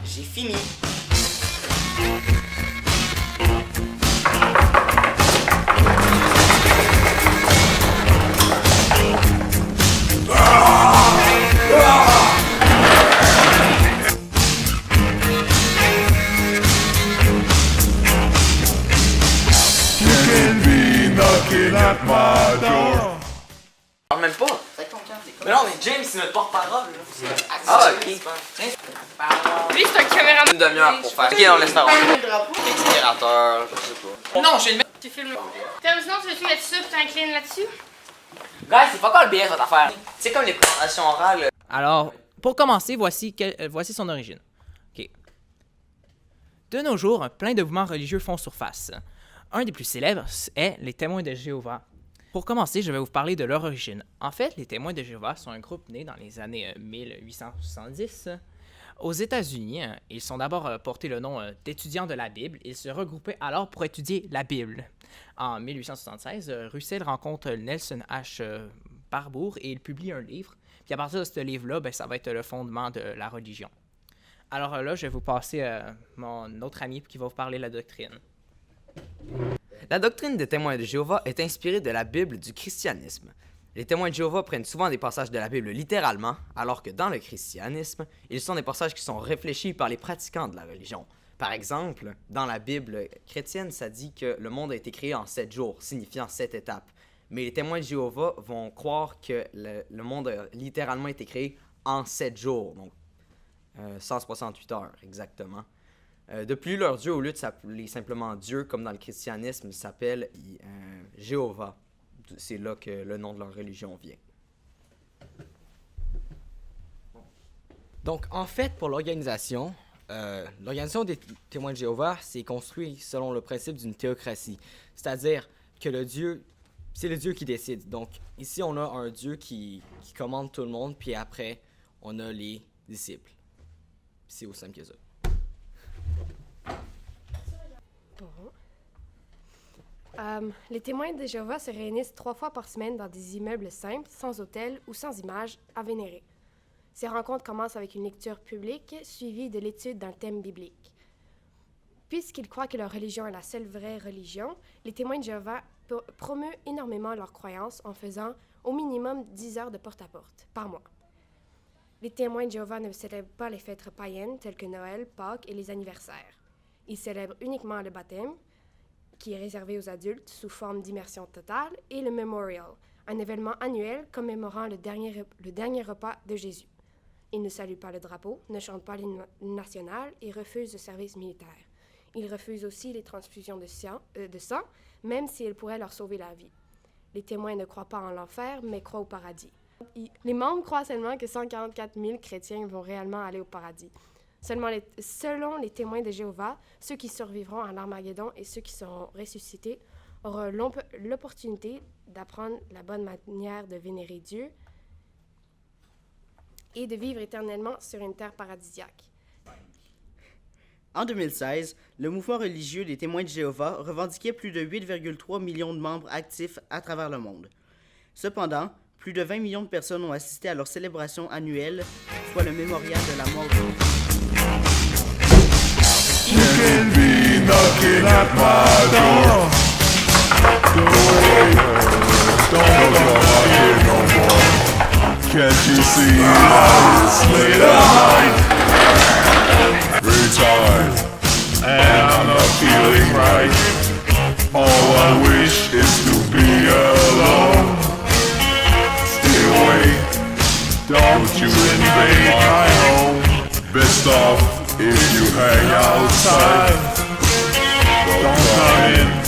j'ai fini. Parle même pas. Mais non, mais James, c'est notre porte-parole. Ah, ok. Lui, c'est un caméraman. Une demi-heure pour faire. Ok, on laisse faire. Inspirateur, je sais pas. Non, j'ai le mettre. Tu filmes. Sinon, tu veux-tu mettre ça puis t'inclines là-dessus? Guys, c'est pas quoi le bien cette affaire. C'est comme les présentations orales. Alors, pour commencer, voici son origine. Ok. De nos jours, plein de mouvements religieux font surface. Un des plus célèbres est les Témoins de Jéhovah. Pour commencer, je vais vous parler de leur origine. En fait, les Témoins de Jéhovah sont un groupe né dans les années 1870 aux États-Unis. Ils sont d'abord porté le nom d'étudiants de la Bible. Ils se regroupaient alors pour étudier la Bible. En 1876, Russell rencontre Nelson H. Barbour et il publie un livre. Puis à partir de ce livre-là, ça va être le fondement de la religion. Alors là, je vais vous passer mon autre ami qui va vous parler de la doctrine. La doctrine des témoins de Jéhovah est inspirée de la Bible du christianisme. Les témoins de Jéhovah prennent souvent des passages de la Bible littéralement, alors que dans le christianisme, ils sont des passages qui sont réfléchis par les pratiquants de la religion. Par exemple, dans la Bible chrétienne, ça dit que le monde a été créé en 7 jours, signifiant 7 étapes. Mais les témoins de Jéhovah vont croire que le monde a littéralement été créé en 7 jours, donc 168 heures exactement. De plus, leur Dieu, au lieu de s'appeler simplement Dieu, comme dans le christianisme, s'appelle Jéhovah. C'est là que le nom de leur religion vient. Donc, en fait, pour l'organisation des témoins de Jéhovah, c'est construit selon le principe d'une théocratie. C'est-à-dire que c'est le Dieu qui décide. Donc, ici, on a un Dieu qui commande tout le monde, puis après, on a les disciples. C'est aussi simple que ça. Les témoins de Jéhovah se réunissent 3 fois par semaine dans des immeubles simples, sans hôtel ou sans images à vénérer. Ces rencontres commencent avec une lecture publique suivie de l'étude d'un thème biblique. Puisqu'ils croient que leur religion est la seule vraie religion, les témoins de Jéhovah promeuvent énormément leurs croyances en faisant au minimum 10 heures de porte-à-porte par mois. Les témoins de Jéhovah ne célèbrent pas les fêtes païennes telles que Noël, Pâques et les anniversaires. Ils célèbrent uniquement le baptême, qui est réservé aux adultes sous forme d'immersion totale, et le Memorial, un événement annuel commémorant le dernier repas de Jésus. Ils ne saluent pas le drapeau, ne chantent pas l'hymne national et refusent le service militaire. Ils refusent aussi les transfusions de sang, même si elles pourraient leur sauver la vie. Les témoins ne croient pas en l'enfer, mais croient au paradis. Les membres croient seulement que 144 000 chrétiens vont réellement aller au paradis. Selon les témoins de Jéhovah, ceux qui survivront à l'Armageddon et ceux qui seront ressuscités auront l'opportunité d'apprendre la bonne manière de vénérer Dieu et de vivre éternellement sur une terre paradisiaque. En 2016, le mouvement religieux des Témoins de Jéhovah revendiquait plus de 8,3 millions de membres actifs à travers le monde. Cependant, plus de 20 millions de personnes ont assisté à leur célébration annuelle, soit le mémorial de la mort de Jésus. You can be knocking at my door. Go away, don't knock on my door no more. Can't you see that it's late at night? Very tired, and I'm not feeling right. All I wish is to be alone. Stay away, don't you invade my home. Best off if you hang outside, don't come in.